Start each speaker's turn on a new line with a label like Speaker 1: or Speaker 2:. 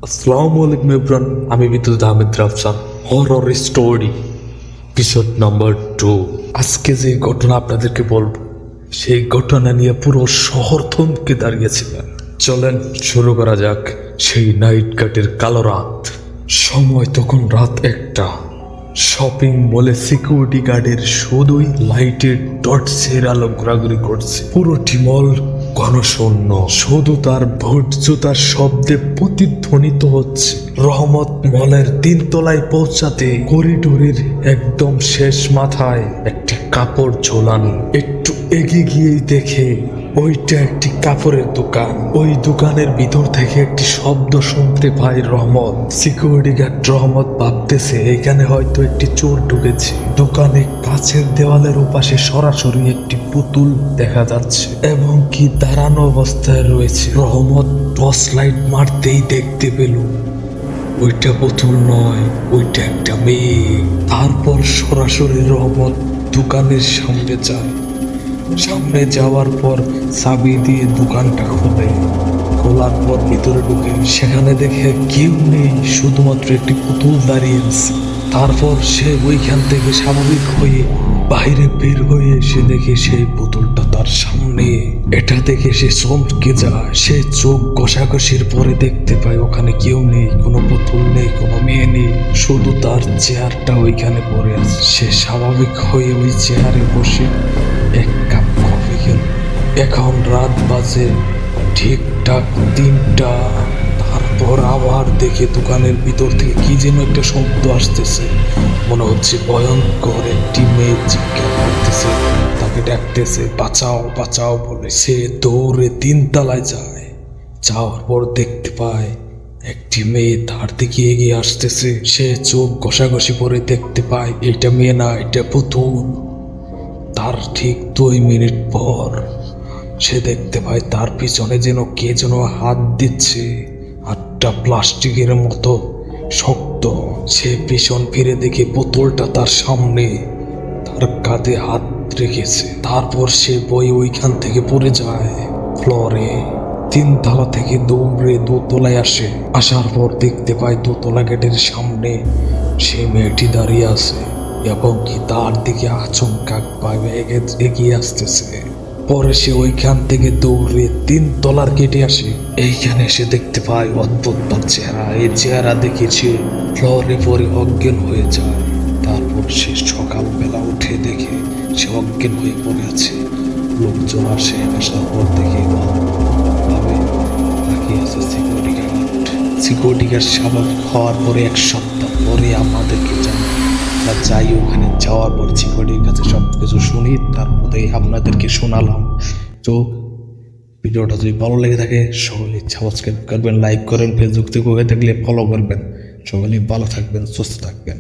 Speaker 1: আসসালামু আলাইকুম এভরিওয়ান, আমি বিদ্যুৎ Ahmed Rafsan. Horror story episode number 2। আজকে যে ঘটনা আপনাদেরকে বলবো, সেই ঘটনা নিয়ে পুরো শহর থমকে দাঁড়িয়েছিল। চলেন শুরু করা যাক সেই নাইট গার্ডের কালো রাত। সময় তখন রাত 1টা। শপিং মলে সিকিউরিটি গার্ডের শুধুই লাইটের টর্চের আলো ঘোরাঘুরি করছে। পুরোটি মল ঘনশূন্য, শুধু তার ভোট জুতার শব্দে প্রতিধ্বনিত হচ্ছে। রহমত মলের 3 তলায় পৌঁছাতে করিডোরের একদম শেষ মাথায় একটা কাপড় ঝোলানো। একটু এগিয়ে গিয়েই দেখে ওইটা একটি কাপড়ের দোকান। ওই দোকানের ভিতর থেকে একটি শব্দ শুনতে পায় রহমত। সিকিউরিটি গার্ড রহমত ভাবতেছে এখানে হয়তো একটি চোর ঢুকেছে। দোকানে কাছের দেওয়ালের ওপাশে সরাসরি একটি পুতুল দেখা যাচ্ছে এবং কি দাঁড়ানো অবস্থায় রয়েছে। রহমত টর্চ লাইট মারতেই দেখতে পেল ওইটা পুতুল নয়, ওইটা একটা মেয়ে। তারপর সরাসরি রহমত দোকানের সামনে যায়। সামনে যাওয়ার পর চাবি দিয়ে দোকানটা খোলার পর ভিতরে ঢুকে সেখানে দেখে কেউ নেই, শুধুমাত্র একটি পুতুল দাঁড়িয়ে আছে। তারপর সে ওইখান থেকে স্বাভাবিক হয়ে বাইরে বের হয়ে এসে দেখে সেই পুতুলটা তার সামনে। এটা দেখে সে চমকে যায়। সে চোখ ঘষাঘষির পরে দেখতে পায় ওখানে কেউ নেই, কোনো পুতুল নেই, কোনো মেয়ে নেই, শুধু তার চেয়ারটা ওইখানে পড়ে আছে। সে স্বাভাবিক হয়ে ওই চেয়ারে বসে এক কাপ কফি খেল। এখন রাত বাজে ঠিকঠাক 3টা। তারপর আবার দেখে দোকানের ভিতর থেকে কি যেন একটা শব্দ আসতেছে। মনে হচ্ছে ভয়ঙ্কর একটি মেয়ে চিৎকার করতেছে, তাকে ডাকতেছে বাঁচাও বাঁচাও বলে। সে দৌড়ে 3 তলায় যায়। যাওয়ার পর দেখতে পায় একটি মেয়ে তার দিকে এগিয়ে আসতেছে। সে চোখ ঘষাঘষি পরে দেখতে পায় এটা মেয়ে না, এটা পুতুল। তার ঠিক 2 মিনিট পর সে দেখতে পায় তার পিছনে যেন কে যেন হাত দিচ্ছে, হাতটা প্লাস্টিকের মতো শক্ত। সে পিছন ফিরে দেখে পুতুলটা তার সামনে, তার কাঁধে হাত রেখেছে। তারপর সে বই ওইখান থেকে পড়ে যায় ফ্লোরে। 3 তলা থেকে দৌড়ে 2 তলায় আসে। আসার পর দেখতে পায় 2 তলা গেটের সামনে সে মেয়েটি দাঁড়িয়ে আছে এবং কি তার দিকে আচমকা ভাবে এগিয়ে আসতেছে। পরে সে ওইখান থেকে দৌড়ে 3 তলার গেটে আসে। এইখানে সে দেখতে পায় অদ্ভুত তার চেহারা। এই চেহারা দেখে সে ফ্লোরে পরে অজ্ঞান হয়ে যায়। তারপর সে সকালবেলা উঠে দেখে সে অজ্ঞান হয়ে পড়ে আছে। লোকজন আসে, আসার পর দেখে ভাবে তাকিয়ে আছে সিকিউরিটি গার্ড। সিকিউরিটি গার্ড স্বাভাবিক হওয়ার পরে 1 সপ্তাহ পরে আমাদেরকে জানায়। আমরা যাই, ওখানে যাওয়ার পর সিকিউরিটির কাছে সব কিছু শুনি, তারপরে আপনাদেরকে শোনালাম। তো ভিডিওটা যদি ভালো লেগে থাকে সকলে সাবস্ক্রাইব করবেন, লাইক করেন, ফেসবুক থেকে হয়ে থাকলে ফলো করবেন। সকলে ভালো থাকবেন, সুস্থ থাকবেন।